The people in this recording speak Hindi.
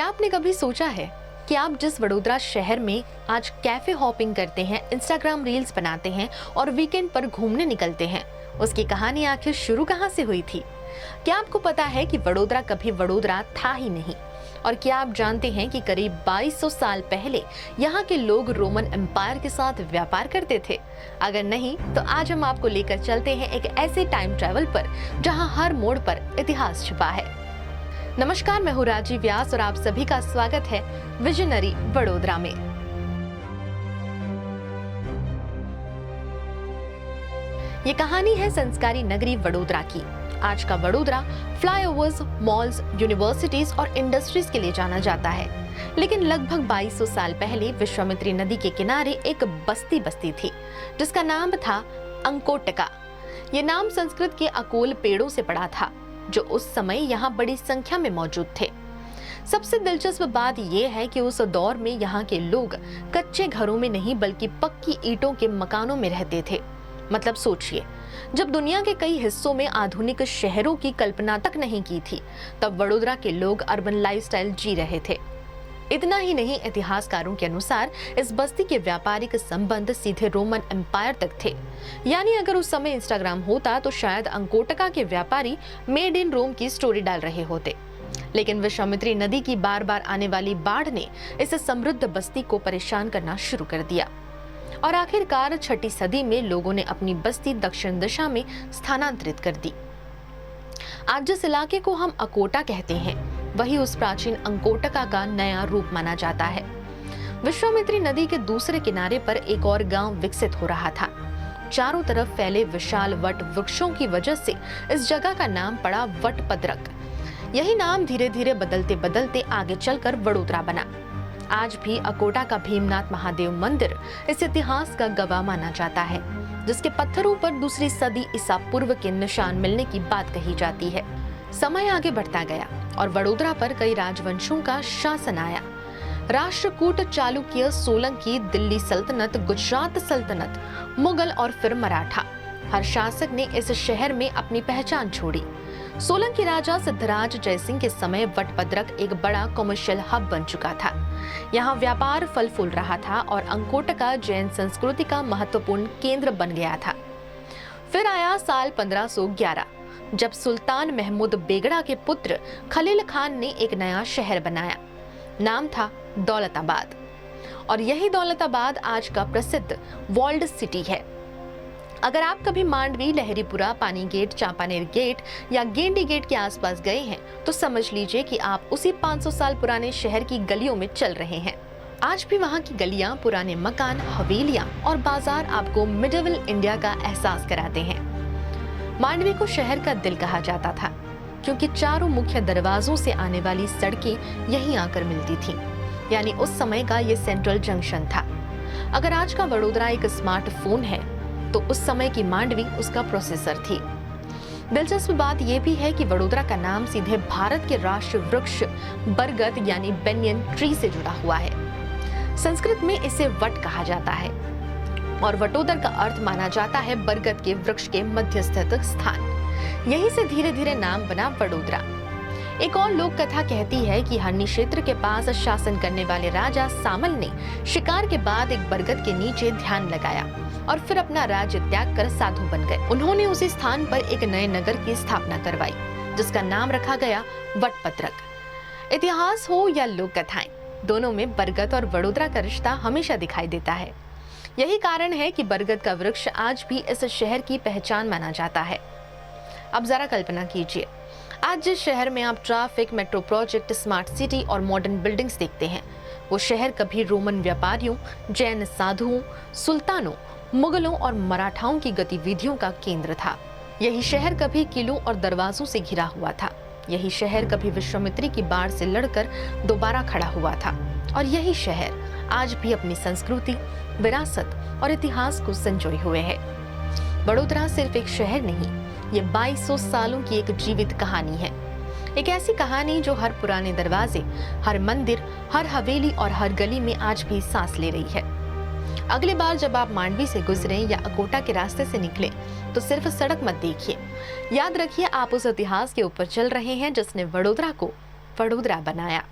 क्या आपने कभी सोचा है कि आप जिस वडोदरा शहर में आज कैफे हॉपिंग करते हैं, इंस्टाग्राम रील्स बनाते हैं और वीकेंड पर घूमने निकलते हैं, उसकी कहानी आखिर शुरू कहां से हुई थी? क्या आपको पता है कि वडोदरा कभी वडोदरा था ही नहीं? और क्या आप जानते हैं कि करीब 2200 साल पहले यहाँ के लोग रोमन एम्पायर के साथ व्यापार करते थे? अगर नहीं तो आज हम आपको लेकर चलते हैं एक ऐसे टाइम ट्रैवल पर जहाँ हर मोड़ पर इतिहास छिपा है। नमस्कार, मैं हूँ राजीव व्यास और आप सभी का स्वागत है विजनरी वडोदरा में। ये कहानी है संस्कारी नगरी वडोदरा की। आज का वडोदरा फ्लाईओवर्स, मॉल्स, यूनिवर्सिटीज और इंडस्ट्रीज के लिए जाना जाता है, लेकिन लगभग 2200 साल पहले विश्वामित्री नदी के किनारे एक बस्ती थी जिसका नाम था अंकोटका। ये नाम संस्कृत के अकोल पेड़ों से पड़ा था जो उस समय यहाँ बड़ी संख्या में मौजूद थे। सबसे दिलचस्प बात यह है कि उस दौर में यहाँ के लोग कच्चे घरों में नहीं बल्कि पक्की ईंटों के मकानों में रहते थे। मतलब सोचिए, जब दुनिया के कई हिस्सों में आधुनिक शहरों की कल्पना तक नहीं की थी, तब वडोदरा के लोग अर्बन लाइफस्टाइल जी रहे थे। इतना ही नहीं, इतिहासकारों के अनुसार इस बस्ती के व्यापारिक संबंध सीधे रोमन एम्पायर तक थे। यानी अगर उस समय इंस्टाग्राम होता तो शायद अंकोटका के व्यापारी मेड इन रोम की स्टोरी डाल रहे होते। लेकिन विश्वामित्री नदी की बार बार आने वाली बाढ़ ने इस समृद्ध बस्ती को परेशान करना शुरू कर दिया और आखिरकार 6ठी सदी में लोगों ने अपनी बस्ती दक्षिण दिशा में स्थानांतरित कर दी। आज जिस इलाके को हम अकोटा कहते हैं, वही उस प्राचीन अंकोटका का नया रूप माना जाता है। विश्वामित्री नदी के दूसरे किनारे पर एक और गांव विकसित हो रहा था। चारों तरफ फैले विशाल वट वृक्षों की वजह से इस जगह का नाम पड़ा वटपद्रक। यही नाम धीरे धीरे बदलते बदलते आगे चलकर वडोदरा बना। आज भी अकोटा का भीमनाथ महादेव मंदिर इस इतिहास का गवाह माना जाता है, जिसके पत्थरों पर दूसरी सदी ईसा पूर्व के निशान मिलने की बात कही जाती है। समय आगे बढ़ता गया और वडोदरा पर कई राजवंशों का शासन आया। राष्ट्रकूट, चालुक्य, सोलंकी, दिल्ली सल्तनत, गुजरात सल्तनत, मुगल और फिर मराठा। हर शासक ने इस शहर में अपनी पहचान छोड़ी। सोलंकी राजा सिद्धराज जयसिंह के समय वटपद्रक एक बड़ा कमर्शियल हब बन चुका था। यहाँ व्यापार फल फूल रहा था और अंकोटका जैन संस्कृति का महत्वपूर्ण केंद्र बन गया था। फिर आया साल 1511, जब सुल्तान महमूद बेगड़ा के पुत्र खलील खान ने एक नया शहर बनाया। नाम था दौलताबाद, और यही दौलताबाद आज का प्रसिद्ध वॉल्ड सिटी है। अगर आप कभी मांडवी, लहरीपुरा, पानी गेट, चांपानेर गेट या गेंडी गेट के आसपास गए हैं तो समझ लीजिए कि आप उसी 500 साल पुराने शहर की गलियों में चल रहे हैं। आज भी वहाँ की गलियां, पुराने मकान, हवेलियां और बाजार आपको मिडिवल इंडिया का एहसास कराते हैं। मांडवी को शहर का दिल कहा जाता था क्योंकि चारों मुख्य दरवाजों से आने वाली सड़कें यहीं आकर मिलती थीं। यानी उस समय का ये सेंट्रल जंक्शन था। अगर आज का वडोदरा एक स्मार्टफोन है तो उस समय की मांडवी उसका प्रोसेसर थी। दिलचस्प बात यह भी है कि वडोदरा का नाम सीधे भारत के राष्ट्र वृक्ष बरगद यानी बेनियन ट्री से जुड़ा हुआ है। संस्कृत में इसे वट कहा जाता है और वटोदर का अर्थ माना जाता है बरगद के वृक्ष के मध्य स्थित स्थान। यहीं से धीरे धीरे नाम बना वडोदरा। एक और लोक कथा कहती है कि हरनी क्षेत्र के पास शासन करने वाले राजा सामल ने शिकार के बाद एक बरगद के नीचे ध्यान लगाया और फिर अपना राज्य त्याग कर साधु बन गए। उन्होंने उसी स्थान पर एक नए नगर की स्थापना करवाई जिसका नाम रखा गया वटपद्रक। इतिहास हो या लोक कथाएं, दोनों में बरगद और वडोदरा का रिश्ता हमेशा दिखाई देता है। यही कारण है कि बरगद का वृक्ष आज भी इस शहर की पहचान माना जाता है। अब जरा कल्पना कीजिए, आज जिस शहर में आप traffic, metro project, smart city और मॉडर्न बिल्डिंग्स देखते हैं, वो शहर कभी रोमन व्यापारियों, जैन साधुओं, सुल्तानों, मुगलों और मराठाओं की गतिविधियों का केंद्र था। यही शहर कभी किलों और दरवाजों से घिरा हुआ था। यही शहर कभी विश्वामित्री की बाढ़ से लड़कर दोबारा खड़ा हुआ था। और यही शहर आज भी अपनी संस्कृति, विरासत और इतिहास को संजोए हुए है। वडोदरा सिर्फ एक शहर नहीं, ये 2200 सालों की एक जीवित कहानी है। एक ऐसी कहानी जो हर पुराने दरवाजे, हर मंदिर, हर हवेली और हर गली में आज भी सांस ले रही है। अगली बार जब आप मांडवी से गुजरें या अकोटा के रास्ते से निकलें, तो सिर्फ सड़क मत देखिए, याद रखिए आप उस इतिहास के ऊपर चल रहे हैं जिसने वडोदरा को वडोदरा बनाया।